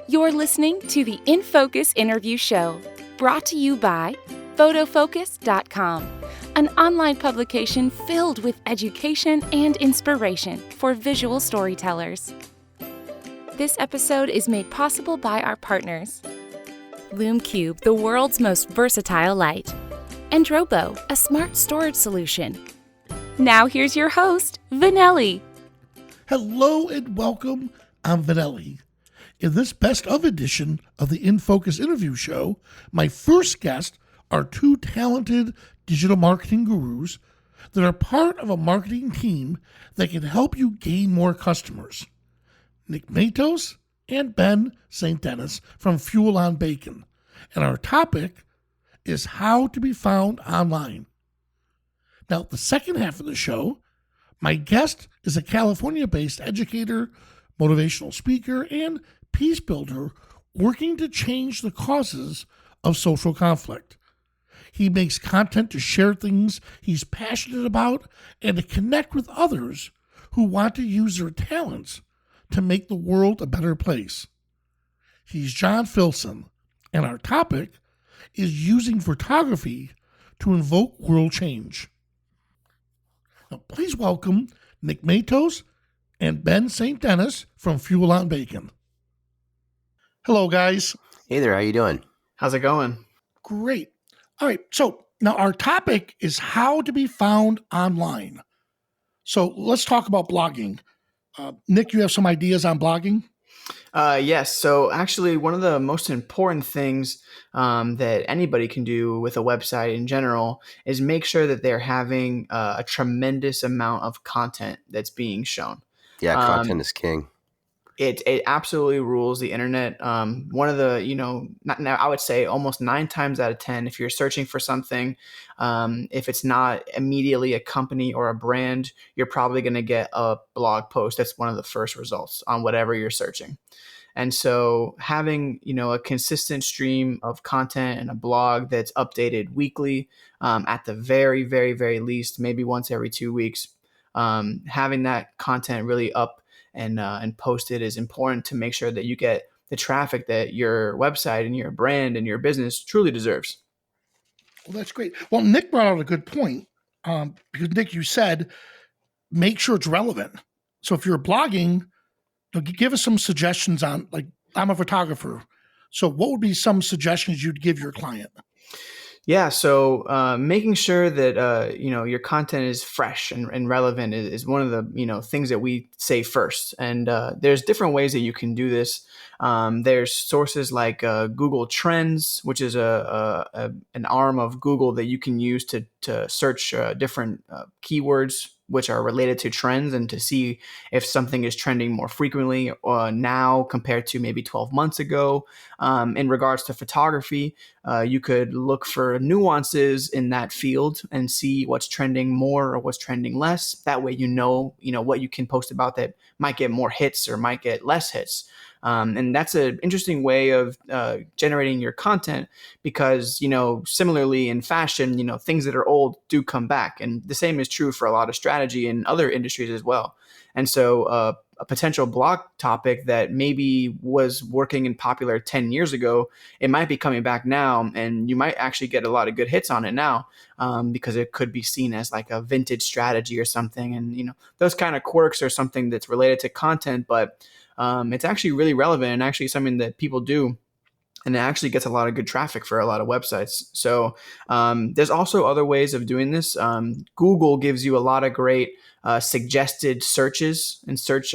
You're listening to the InFocus Interview Show, brought to you by photofocus.com, an online publication filled with education and inspiration for visual storytellers. This episode is made possible by our partners, Lume Cube, the world's most versatile light, and Drobo, a smart storage solution. Now here's your host, Vanelli. Hello and welcome. I'm Vanelli. In this best of edition of the InFocus Interview Show, my first guests are two talented digital marketing gurus that are part of a marketing team that can help you gain more customers. Matos and Ben Saint-Denis from Fuel on Bacon. And our topic is how to be found online. Now, the second half of the show, my guest is a California-based educator, motivational speaker, and peacebuilder working to change the causes of social conflict. He makes content to share things he's passionate about and to connect with others who want to use their talents to make the world a better place. He's John Filson, and our topic is using photography to invoke world change. Now, please welcome Matos and Ben Saint-Denis from Fuel on Bacon. Hello, guys. Hey there, how you doing? How's it going? Great. All right, so now our topic is how to be found online. So let's talk about blogging. Nick, you have some ideas on blogging? Yes. So actually, one of the most important things that anybody can do with a website in general is make sure that they're having a tremendous amount of content that's being shown. Yeah, content is king. It absolutely rules the internet. One of the, now I would say almost 9 times out of 10, if you're searching for something, if it's not immediately a company or a brand, you're probably going to get a blog post. That's one of the first results on whatever you're searching. And so having, a consistent stream of content and a blog that's updated weekly, at the very, very, very least, maybe once every 2 weeks, having that content really up and posted is important to make sure that you get the traffic that your website and your brand and your business truly deserves. Well, that's great. Well, Nick brought out a good point because, Nick, you said make sure it's relevant. So if you're blogging, give us some suggestions on, like, I'm a photographer. So what would be some suggestions you'd give your client? Yeah, so making sure that your content is fresh and relevant is one of the things that we say first. And there's different ways that you can do this. There's sources like Google Trends, which is an arm of Google that you can use to search different keywords which are related to trends and to see if something is trending more frequently now compared to maybe 12 months ago. In regards to photography, you could look for nuances in that field and see what's trending more or what's trending less. That way, you know what you can post about that might get more hits or might get less hits. And that's an interesting way of generating your content because, similarly in fashion, things that are old do come back. And the same is true for a lot of strategy in other industries as well. And so a potential blog topic that maybe was working and popular 10 years ago, it might be coming back now. And you might actually get a lot of good hits on it now because it could be seen as like a vintage strategy or something. And, those kind of quirks are something that's related to content, but it's actually really relevant and actually something that people do. And it actually gets a lot of good traffic for a lot of websites. So there's also other ways of doing this. Google gives you a lot of great suggested searches and search,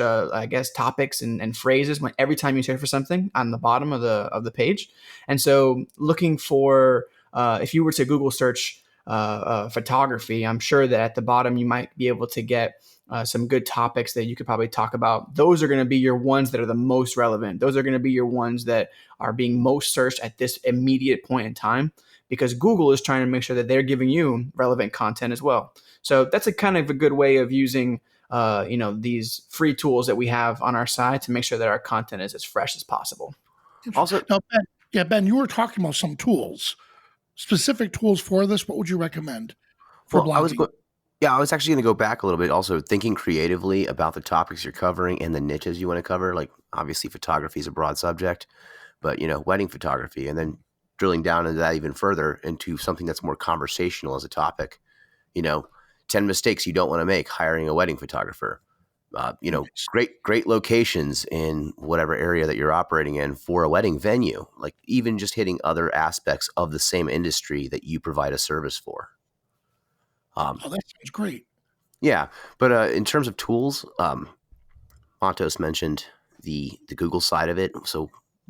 topics and phrases every time you search for something on the bottom of the page. And so looking for, if you were to Google search photography, I'm sure that at the bottom you might be able to get some good topics that you could probably talk about. Those are going to be your ones that are the most relevant. Those are going to be your ones that are being most searched at this immediate point in time because Google is trying to make sure that they're giving you relevant content as well. So that's a kind of a good way of using, these free tools that we have on our side to make sure that our content is as fresh as possible. Also, now, Ben, you were talking about some tools, specific tools for this. What would you recommend for blogging? Yeah, I was actually going to go back a little bit. Also, thinking creatively about the topics you're covering and the niches you want to cover. Like, obviously, photography is a broad subject, but wedding photography, and then drilling down into that even further into something that's more conversational as a topic. 10 mistakes you don't want to make hiring a wedding photographer. Great locations in whatever area that you're operating in for a wedding venue. Like, even just hitting other aspects of the same industry that you provide a service for. Oh, that sounds great. Yeah, but in terms of tools, Matos mentioned the Google side of it. So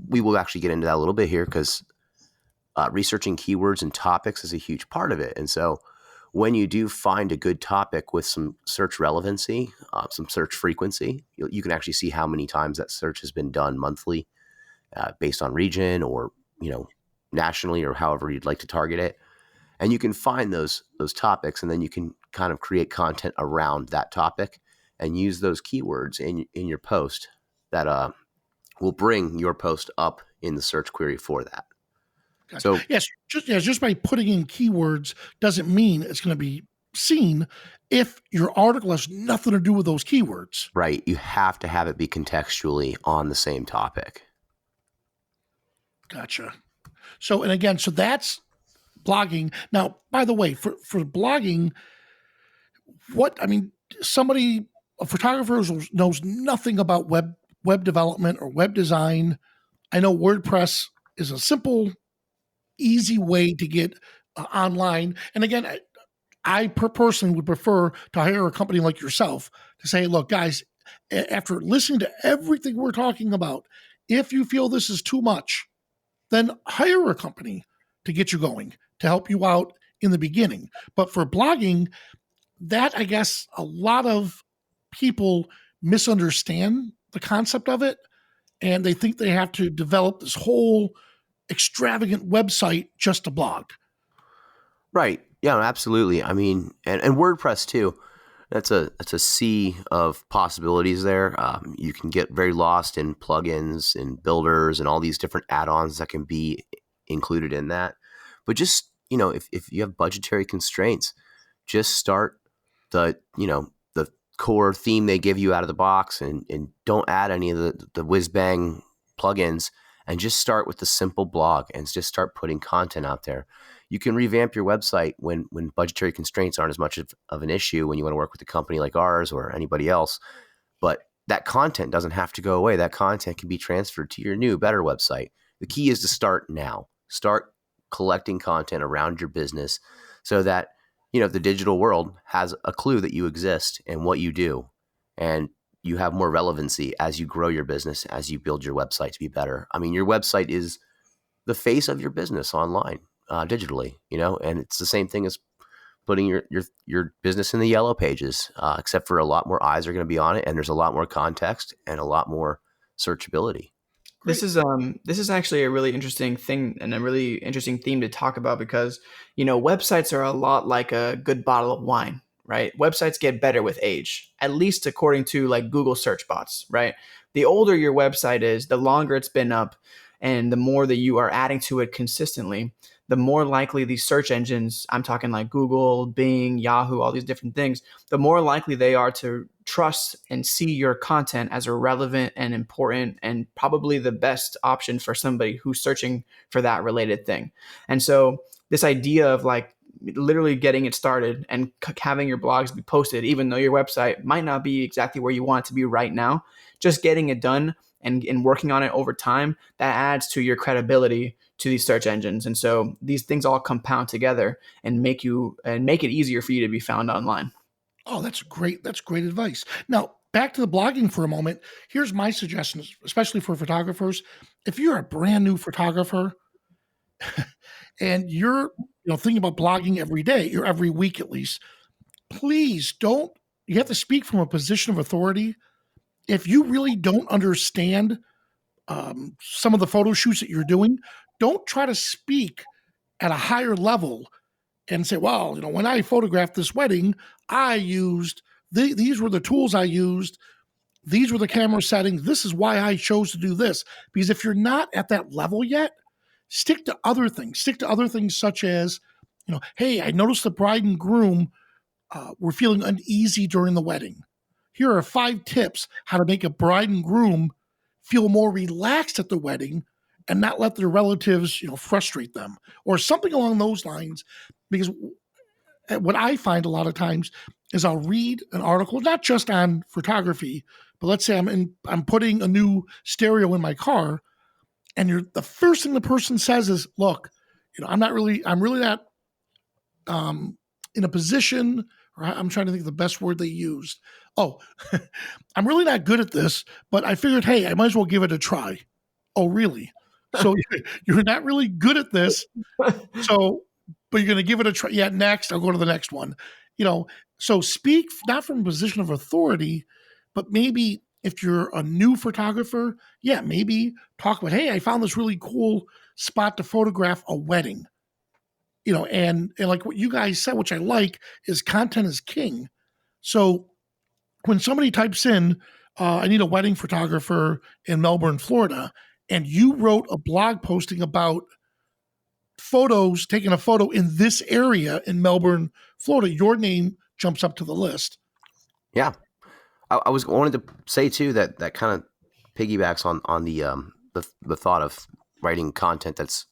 we will actually get into that a little bit here because researching keywords and topics is a huge part of it. And so when you do find a good topic with some search relevancy, some search frequency, you can actually see how many times that search has been done monthly based on region or, nationally or however you'd like to target it. And you can find those topics, and then you can kind of create content around that topic and use those keywords in your post that will bring your post up in the search query for that. Gotcha. So yes, just by putting in keywords doesn't mean it's going to be seen if your article has nothing to do with those keywords. Right. You have to have it be contextually on the same topic. Gotcha. So that's blogging. Now, by the way, for blogging, a photographer knows nothing about web development or web design. I know WordPress is a simple, easy way to get online. And again, I personally would prefer to hire a company like yourself to say, look, guys, after listening to everything we're talking about, if you feel this is too much, then hire a company to get you going, to help you out in the beginning. But for blogging, that, I guess, a lot of people misunderstand the concept of it, and they think they have to develop this whole extravagant website just to blog. Right. Yeah, absolutely. I mean, and WordPress too. That's a sea of possibilities there. You can get very lost in plugins and builders and all these different add-ons that can be included in that. But just, if you have budgetary constraints, just start the core theme they give you out of the box and don't add any of the whiz-bang plugins, and just start with the simple blog and just start putting content out there. You can revamp your website when budgetary constraints aren't as much of an issue when you want to work with a company like ours or anybody else. But that content doesn't have to go away. That content can be transferred to your new, better website. The key is to start now. Start collecting content around your business so that, the digital world has a clue that you exist and what you do. And you have more relevancy as you grow your business, as you build your website to be better. I mean, your website is the face of your business online, digitally, and it's the same thing as putting your business in the yellow pages, except for a lot more eyes are going to be on it, and there's a lot more context and a lot more searchability. This is actually a really interesting thing and a really interesting theme to talk about because, websites are a lot like a good bottle of wine, right? Websites get better with age, at least according to like Google search bots, right? The older your website is, the longer it's been up, and the more that you are adding to it consistently, the more likely these search engines, I'm talking like Google, Bing, Yahoo, all these different things, the more likely they are to trust and see your content as a relevant and important and probably the best option for somebody who's searching for that related thing. And so this idea of like literally getting it started and having your blogs be posted, even though your website might not be exactly where you want it to be right now, just getting it done and working on it over time, that adds to your credibility to these search engines. And so these things all compound together and make it easier for you to be found online. Oh, that's great. That's great advice. Now, back to the blogging for a moment. Here's my suggestion, especially for photographers. If you're a brand new photographer and you're thinking about blogging every day or every week at least, please don't. You have to speak from a position of authority. If you really don't understand some of the photo shoots that you're doing, don't try to speak at a higher level and say, well, when I photographed this wedding, I used, these were the tools I used. These were the camera settings. This is why I chose to do this. Because if you're not at that level yet, stick to other things. Stick to other things such as, hey, I noticed the bride and groom we're feeling uneasy during the wedding. Here are 5 tips how to make a bride and groom feel more relaxed at the wedding and not let their relatives, frustrate them, or something along those lines. Because what I find a lot of times is I'll read an article, not just on photography, but let's say I'm putting a new stereo in my car, and the first thing the person says is, "Look, I'm really not in a position," or I'm trying to think of the best word they used. "Oh, I'm really not good at this, but I figured, hey, I might as well give it a try." "Oh, really? So you're not really good at this, but you're going to give it a try." "Yeah, next, I'll go to the next one." So speak not from a position of authority, but maybe if you're a new photographer, maybe talk about, "Hey, I found this really cool spot to photograph a wedding." And like what you guys said, which I like, is content is king. So when somebody types in, "I need a wedding photographer in Melbourne, Florida," and you wrote a blog posting about taking a photo in this area in Melbourne, Florida, your name jumps up to the list. Yeah. I wanted to say too that kind of piggybacks on the thought of writing content that's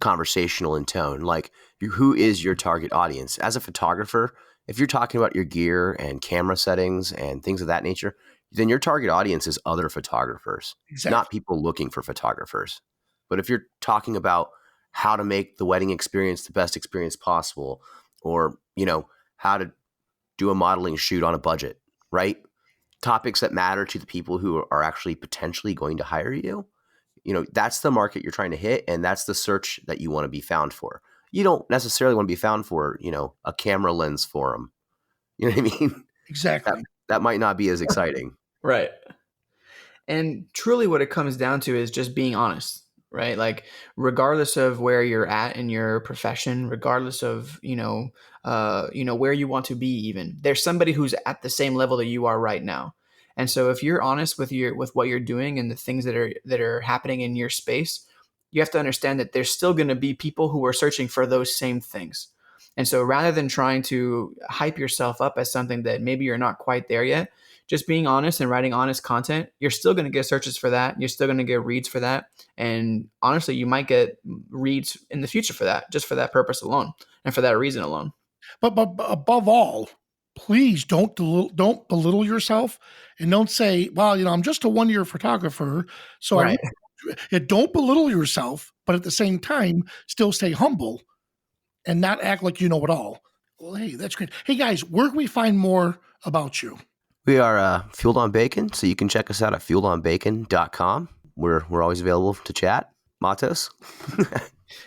conversational in tone. Like, who is your target audience? As a photographer, if you're talking about your gear and camera settings and things of that nature, then your target audience is other photographers, not people looking for photographers. But if you're talking about how to make the wedding experience the best experience possible, or, how to do a modeling shoot on a budget, right? Topics that matter to the people who are actually potentially going to hire you. That's the market you're trying to hit, and that's the search that you want to be found for. You don't necessarily want to be found for, a camera lens forum. You know what I mean? Exactly. That might not be as exciting. Right. And truly what it comes down to is just being honest, right? Like, regardless of where you're at in your profession, regardless of, where you want to be, even, there's somebody who's at the same level that you are right now. And so if you're honest with what you're doing and the things that are happening in your space, you have to understand that there's still going to be people who are searching for those same things. And so rather than trying to hype yourself up as something that maybe you're not quite there yet, just being honest and writing honest content, you're still going to get searches for that. You're still going to get reads for that. And honestly, you might get reads in the future for that, just for that purpose alone and for that reason alone. But above all, please don't belittle yourself, and don't say, "Well, I'm just a one-year photographer." So Right. Don't belittle yourself, but at the same time, still stay humble and not act like you know it all. Well, hey, that's great. Hey guys, where can we find more about you? We are Fueled on Bacon, so you can check us out at fueledonbacon.com. We're always available to chat. Matos?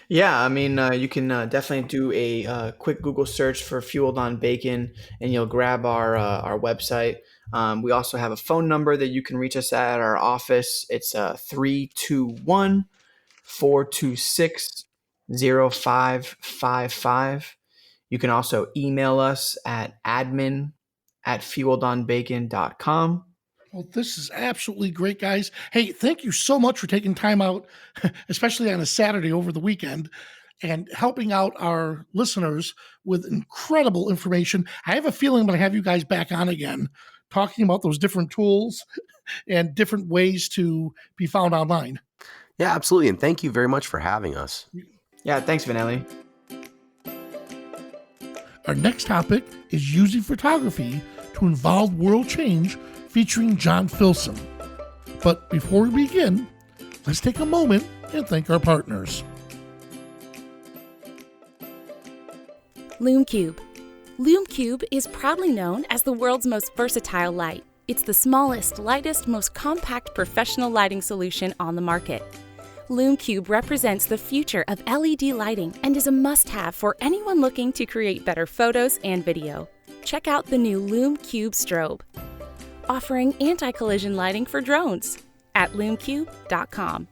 Yeah, I mean, you can definitely do a quick Google search for Fueled on Bacon, and you'll grab our website. We also have a phone number that you can reach us at our office. It's 321-426-0555. You can also email us at admin@fueledonbacon.com. Well, this is absolutely great, guys. Hey, thank you so much for taking time out, especially on a Saturday over the weekend, and helping out our listeners with incredible information. I have a feeling I'm going to have you guys back on again, talking about those different tools and different ways to be found online. Yeah, absolutely. And thank you very much for having us. Yeah, thanks, Vanelli. Our next topic is using photography to involve world change, featuring John Filson. But before we begin, let's take a moment and thank our partners. Lume Cube. Lume Cube is proudly known as the world's most versatile light. It's the smallest, lightest, most compact professional lighting solution on the market. Lume Cube represents the future of LED lighting and is a must-have for anyone looking to create better photos and video. Check out the new Lume Cube strobe, offering anti-collision lighting for drones at lumecube.com.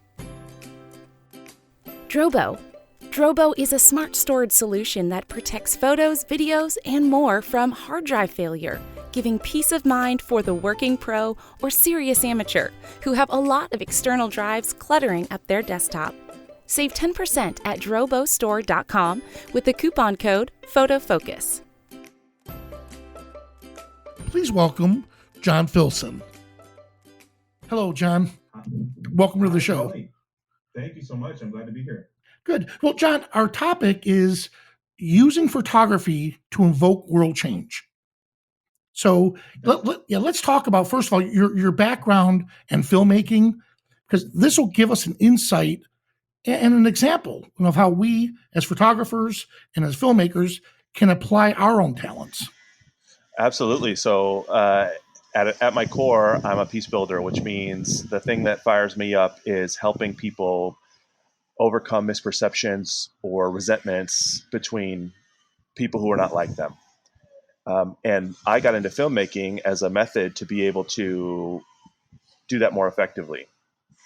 Drobo. Drobo is a smart storage solution that protects photos, videos, and more from hard drive failure, giving peace of mind for the working pro or serious amateur who have a lot of external drives cluttering up their desktop. Save 10% at drobostore.com with the coupon code PHOTOFOCUS. please welcome John Filson. Hello, John. Welcome to the show. Thank you so much. I'm glad to be here. Good. Well, John, our topic is using photography to invoke world change. So let's talk about, first of all, your background and filmmaking, because this will give us an insight and an example of how we as photographers and as filmmakers can apply our own talents. Absolutely. So at my core, I'm a peacebuilder, which means the thing that fires me up is helping people overcome misperceptions or resentments between people who are not like them. And I got into filmmaking as a method to be able to do that more effectively.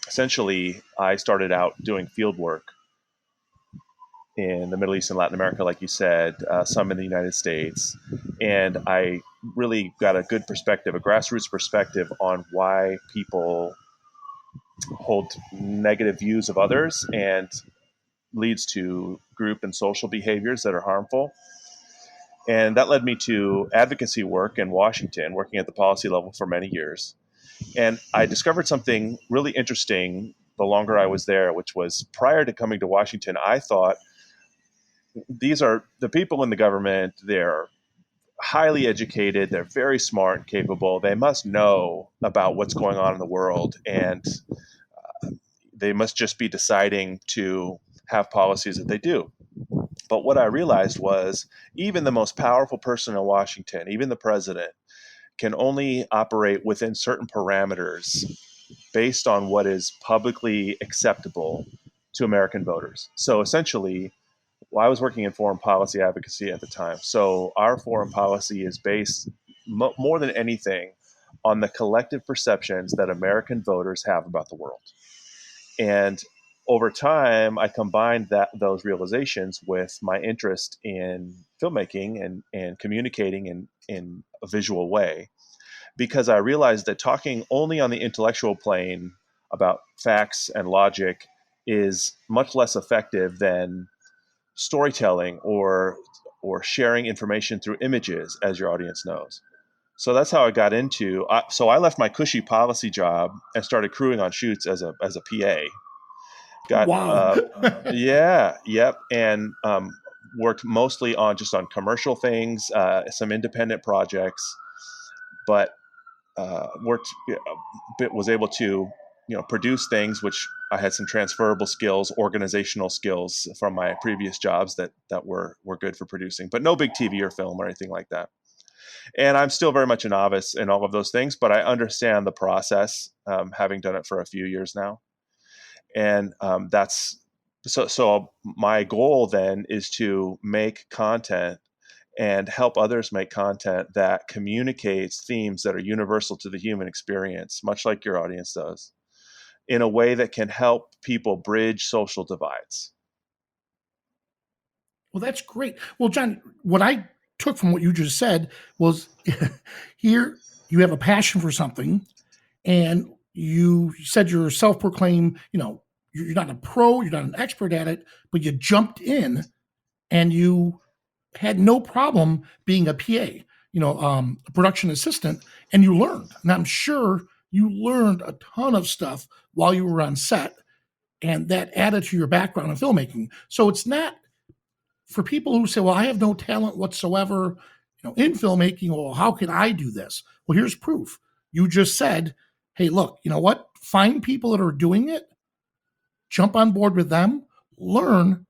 Essentially, I started out doing field work in the Middle East and Latin America, like you said, some in the United States. And I really got a good perspective, a grassroots perspective on why people hold negative views of others and leads to group and social behaviors that are harmful. And that led me to advocacy work in Washington, working at the policy level for many years. And I discovered something really interesting the longer I was there, which was prior to coming to Washington, I thought these are the people in the government, they're highly educated, they're very smart and capable, they must know about what's going on in the world, and they must just be deciding to have policies that they do. But what I realized was even the most powerful person in Washington, even the president, can only operate within certain parameters based on what is publicly acceptable to American voters. So essentially, I was working in foreign policy advocacy at the time. So our foreign policy is based more than anything on the collective perceptions that American voters have about the world. And over time, I combined those realizations with my interest in filmmaking and communicating in a visual way, because I realized that talking only on the intellectual plane about facts and logic is much less effective than storytelling or sharing information through images, as your audience knows. So that's how I got into. So I left my cushy policy job and started crewing on shoots as a PA. Wow. And worked mostly on commercial things, some independent projects, but was able to produce things which I had some transferable skills, organizational skills from my previous jobs that were good for producing, but no big TV or film or anything like that. And I'm still very much a novice in all of those things, but I understand the process, having done it for a few years now. And so my goal then is to make content and help others make content that communicates themes that are universal to the human experience, much like your audience does, in a way that can help people bridge social divides. Well, that's great. Well, John, what I took from what you just said was here you have a passion for something, and you said you're self-proclaimed, you're not a pro, you're not an expert at it, but you jumped in and you had no problem being a PA, a production assistant, and you learned. And I'm sure you learned a ton of stuff while you were on set, and that added to your background in filmmaking. So it's not for people who say, well, I have no talent whatsoever, in filmmaking. Well, how can I do this? Well, here's proof. You just said, hey, look, you know what? Find people that are doing it, jump on board with them, learn,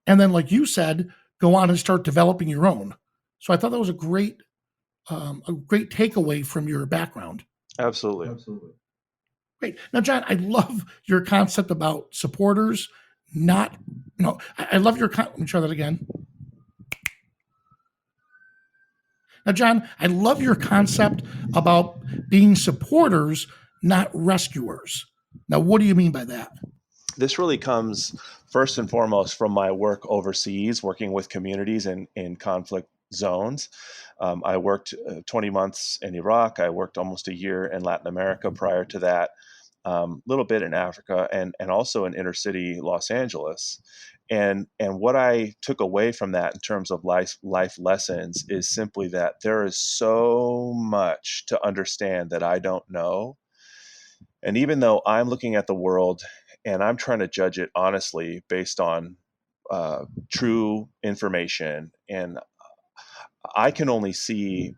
and then, like you said, go on and start developing your own. So I thought that was a great takeaway from your background. Absolutely. Great. Now, John, I love your concept about supporters. I love your. Let me try that again. Now, John, I love your concept about being supporters, not rescuers. Now, what do you mean by that? This really comes first and foremost from my work overseas, working with communities in conflict zones. I worked 20 months in Iraq. I worked almost a year in Latin America prior to that. little bit in Africa, and also in inner city Los Angeles. And what I took away from that in terms of life lessons is simply that there is so much to understand that I don't know. And even though I'm looking at the world and I'm trying to judge it honestly based on true information, and I can only see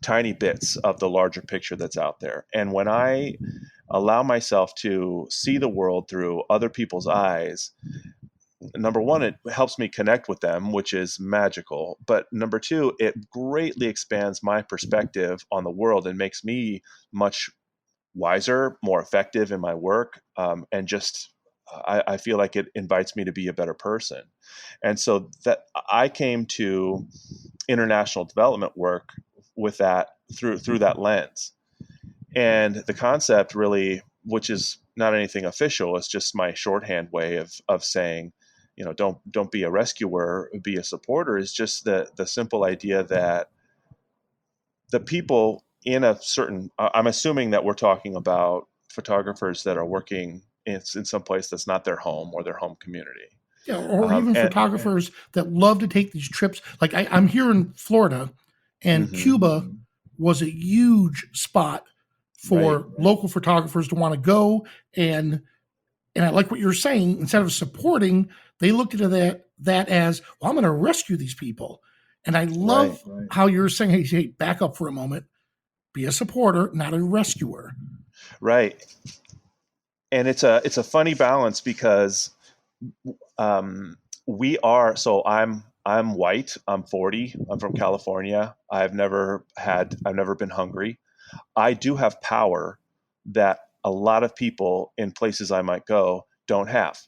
tiny bits of the larger picture that's out there. And when I allow myself to see the world through other people's eyes, number one, it helps me connect with them, which is magical. But number two, it greatly expands my perspective on the world and makes me much wiser, more effective in my work, and just I feel like it invites me to be a better person. And so that I came to international development work with that through that lens. And the concept really, which is not anything official, it's just my shorthand way of saying, don't be a rescuer, be a supporter, is just the simple idea that the people in a certain, I'm assuming that we're talking about photographers that are working in some place that's not their home or their home community. Yeah, or even photographers that love to take these trips. Like I'm here in Florida, and Cuba was a huge spot for local photographers to want to go. And I like what you're saying. Instead of supporting, they looked into that as, well, I'm going to rescue these people. And I love how you're saying, hey, back up for a moment. Be a supporter, not a rescuer. Right. And it's a funny balance because we are, so I'm white, I'm 40, I'm from California. I've never been hungry. I do have power that a lot of people in places I might go don't have.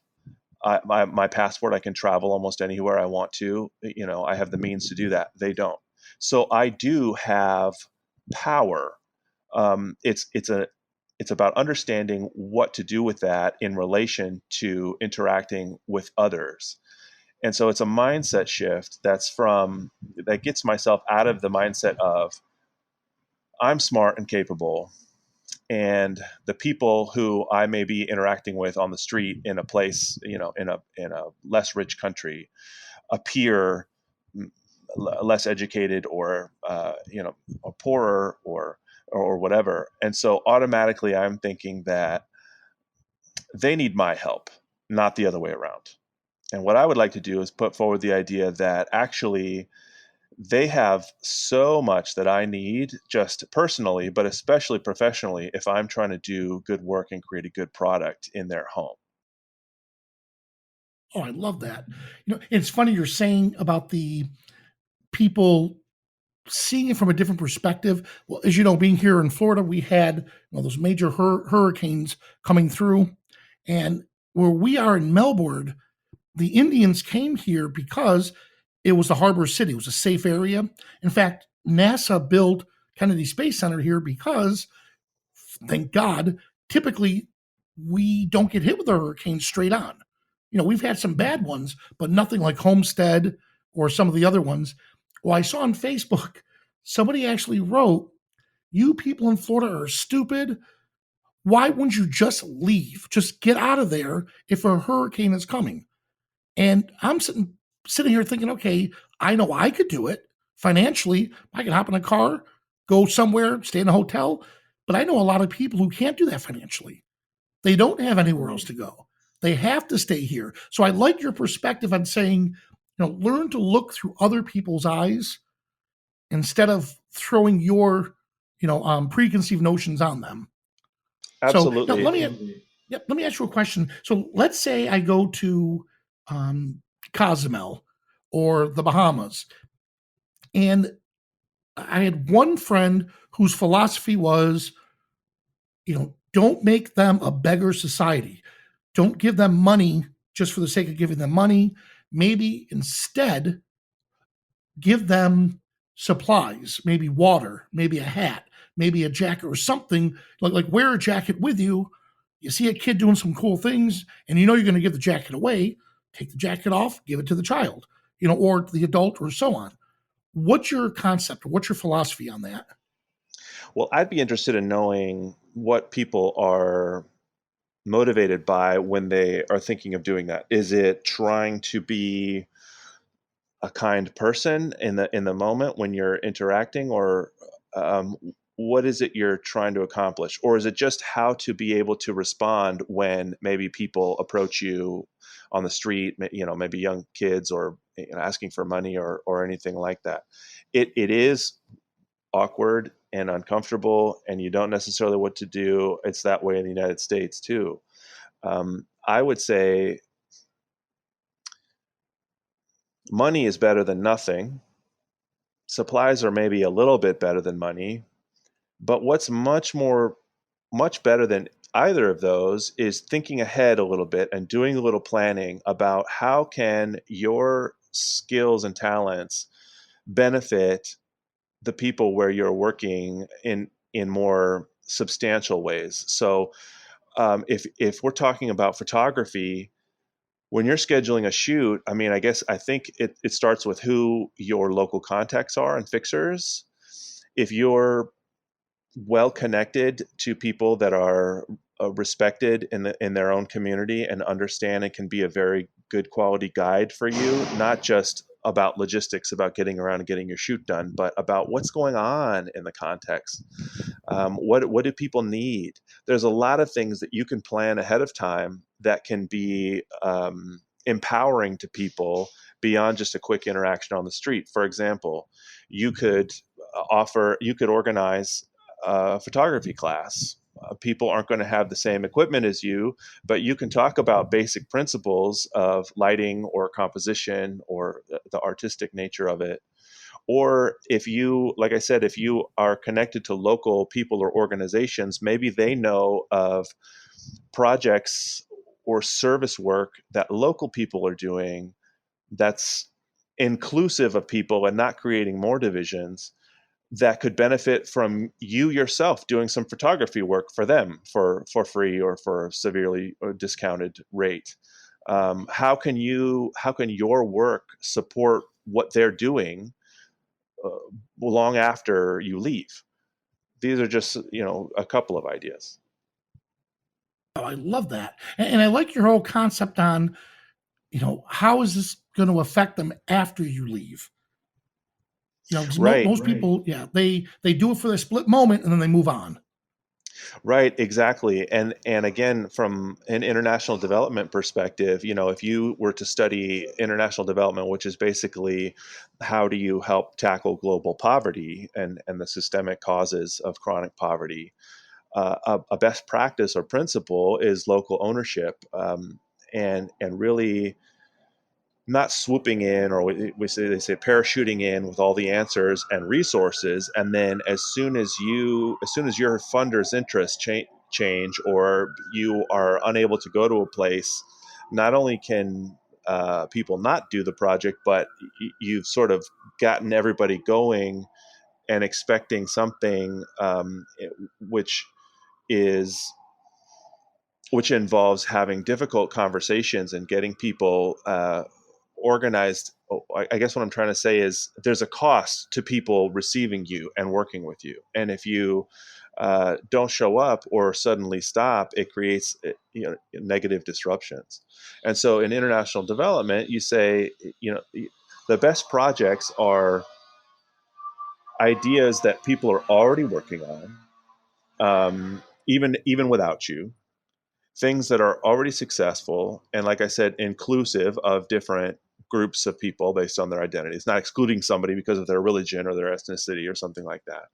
My passport, I can travel almost anywhere I want to. I have the means to do that. They don't. So I do have power. It's about understanding what to do with that in relation to interacting with others. And so it's a mindset shift that gets myself out of the mindset of I'm smart and capable, and the people who I may be interacting with on the street in a place, in a less rich country, appear less educated or or poorer or whatever. And so automatically I'm thinking that they need my help, not the other way around. And what I would like to do is put forward the idea that actually they have so much that I need just personally, but especially professionally, if I'm trying to do good work and create a good product in their home. Oh, I love that. It's funny you're saying about the people seeing it from a different perspective. Well, as you know, being here in Florida, we had those major hurricanes coming through, and where we are in Melbourne, the Indians came here because it was the harbor city. It was a safe area. In fact, NASA built Kennedy Space Center here because, thank God, typically we don't get hit with a hurricane straight on. We've had some bad ones, but nothing like Homestead or some of the other ones. Well, I saw on Facebook, somebody actually wrote, you people in Florida are stupid. Why wouldn't you just leave? Just get out of there if a hurricane is coming. And I'm sitting here thinking, okay, I know I could do it financially. I can hop in a car, go somewhere, stay in a hotel. But I know a lot of people who can't do that financially. They don't have anywhere else to go. They have to stay here. So I like your perspective on saying, learn to look through other people's eyes instead of throwing your, preconceived notions on them. Absolutely. So now let me ask you a question. So let's say I go to Cozumel or the Bahamas, and I had one friend whose philosophy was, don't make them a beggar society. Don't give them money just for the sake of giving them money. Maybe instead give them supplies, maybe water, maybe a hat, maybe a jacket or something, like wear a jacket with you. You see a kid doing some cool things and you're going to give the jacket away, take the jacket off, give it to the child, or the adult or so on. What's your concept? What's your philosophy on that? Well, I'd be interested in knowing what people are motivated by when they are thinking of doing that? Is it trying to be a kind person in the moment when you're interacting, or what is it you're trying to accomplish? Or is it just how to be able to respond when maybe people approach you on the street, maybe young kids, or asking for money, or anything like that? It is awkward and uncomfortable, and you don't necessarily know what to do. It's that way in the United States too. I would say money is better than nothing. Supplies are maybe a little bit better than money, but what's much better than either of those is thinking ahead a little bit and doing a little planning about how can your skills and talents benefit the people where you're working in more substantial ways. So if we're talking about photography, when you're scheduling a shoot, I think it starts with who your local contacts are and fixers. If you're well connected to people that are respected in their own community and understand and can be a very good quality guide for you, not just about logistics, about getting around and getting your shoot done, but about what's going on in the context. What do people need? There's a lot of things that you can plan ahead of time that can be empowering to people beyond just a quick interaction on the street. For example, you could organize a photography class. People aren't going to have the same equipment as you, but you can talk about basic principles of lighting or composition or the artistic nature of it. Or if you, like I said, if you are connected to local people or organizations, maybe they know of projects or service work that local people are doing that's inclusive of people and not creating more divisions, that could benefit from you yourself doing some photography work for them for free or for a severely discounted rate. How can your work support what they're doing long after you leave? These are just a couple of ideas. Oh, I love that. And I like your whole concept on, how is this going to affect them after you leave? 'Cause Right. most people, they do it for the split moment and then they move on. Right, exactly. And again, from an international development perspective, if you were to study international development, which is basically how do you help tackle global poverty and the systemic causes of chronic poverty, a best practice or principle is local ownership, and really not swooping in, or they say parachuting in with all the answers and resources, and then as soon as your funder's interests change, or you are unable to go to a place, not only can people not do the project, but you've sort of gotten everybody going and expecting something, which involves having difficult conversations and getting people organized. I guess what I'm trying to say is there's a cost to people receiving you and working with you. And if you don't show up or suddenly stop, it creates negative disruptions. And so in international development, you say, the best projects are ideas that people are already working on, even without you, things that are already successful, and like I said, inclusive of different groups of people based on their identities, not excluding somebody because of their religion or their ethnicity or something like that.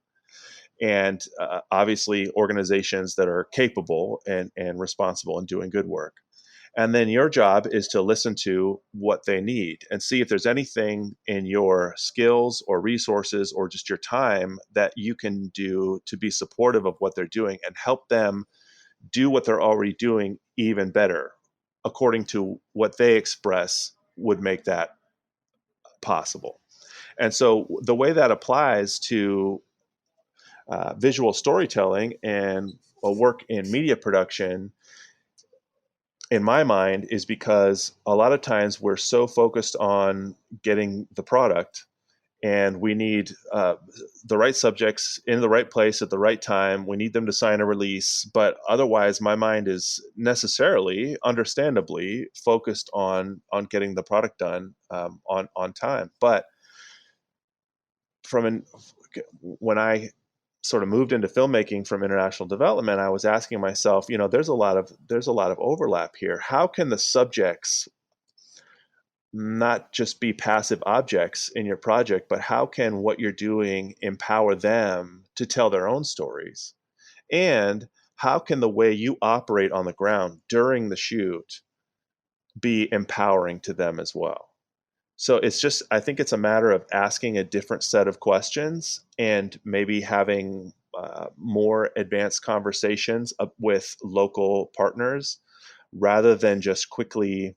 And obviously organizations that are capable and responsible in doing good work. And then your job is to listen to what they need and see if there's anything in your skills or resources or just your time that you can do to be supportive of what they're doing and help them do what they're already doing even better, according to what they express would make that possible. And so the way that applies to visual storytelling and a work in media production, in my mind, is because a lot of times we're so focused on getting the product and we need the right subjects in the right place at the right time. We need them to sign a release, but otherwise my mind is necessarily, understandably, focused on getting the product done on time. But when I sort of moved into filmmaking from international development, I was asking myself, there's a lot of overlap here. How can the subjects not just be passive objects in your project, but how can what you're doing empower them to tell their own stories? And how can the way you operate on the ground during the shoot be empowering to them as well? So I think it's a matter of asking a different set of questions and maybe having more advanced conversations with local partners rather than just quickly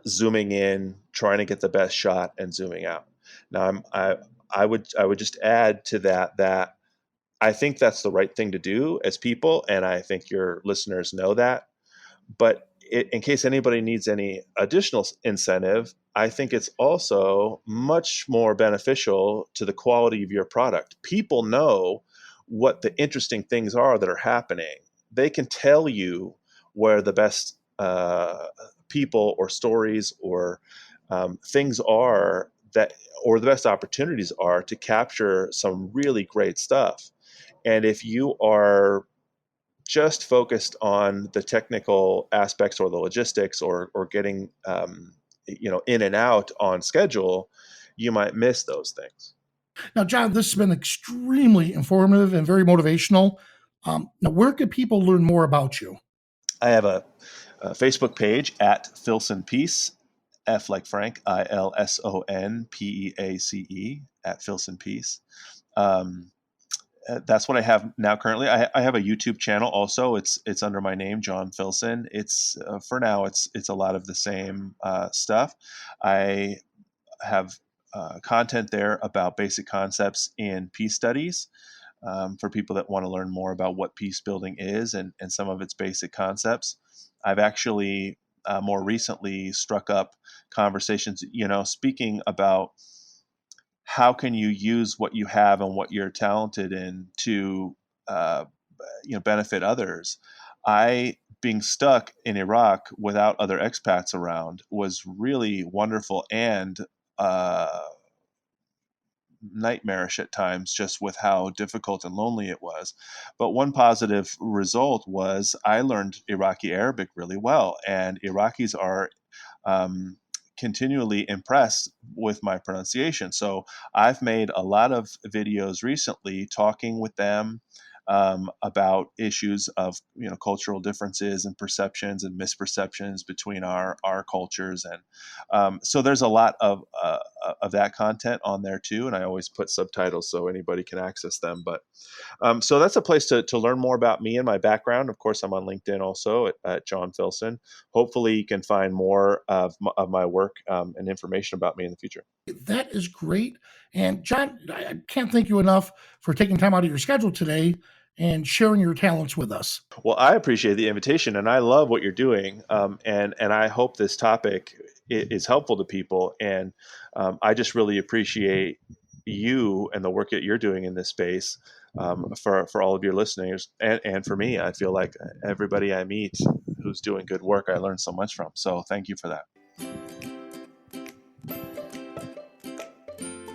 zooming in, trying to get the best shot, and zooming out. Now, I would just add to that I think that's the right thing to do as people, and I think your listeners know that. But in case anybody needs any additional incentive, I think it's also much more beneficial to the quality of your product. People know what the interesting things are that are happening. They can tell you where the best people or stories or things are or the best opportunities are to capture some really great stuff. And if you are just focused on the technical aspects or the logistics or getting in and out on schedule, you might miss those things. Now, John, this has been extremely informative and very motivational. Now, where can people learn more about you? I have a Facebook page at Filson Peace, F like Frank, ILSONPEACE, at Filson Peace. That's what I have now currently. I have a YouTube channel also. It's under my name, John Filson. It's for now. It's a lot of the same stuff. I have content there about basic concepts in peace studies for people that want to learn more about what peace building is and some of its basic concepts. I've actually more recently struck up conversations, speaking about how can you use what you have and what you're talented in to, benefit others. Being stuck in Iraq without other expats around was really wonderful and nightmarish at times, just with how difficult and lonely it was. But one positive result was I learned Iraqi Arabic really well, and Iraqis are continually impressed with my pronunciation. So I've made a lot of videos recently talking with them about issues of cultural differences and perceptions and misperceptions between our cultures, and so there's a lot of that content on there too. And I always put subtitles so anybody can access them. But so that's a place to learn more about me and my background. Of course, I'm on LinkedIn also at John Filson. Hopefully, you can find more of my work and information about me in the future. That is great. And John, I can't thank you enough for taking time out of your schedule today and sharing your talents with us. Well, I appreciate the invitation, and I love what you're doing. And I hope this topic is helpful to people. And I just really appreciate you and the work that you're doing in this space for all of your listeners and for me. I feel like everybody I meet who's doing good work, I learn so much from. So thank you for that.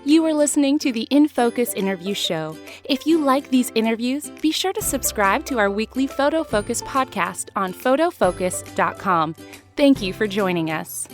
You are listening to the InFocus Interview Show. If you like these interviews, be sure to subscribe to our weekly Photo Focus podcast on photofocus.com. Thank you for joining us.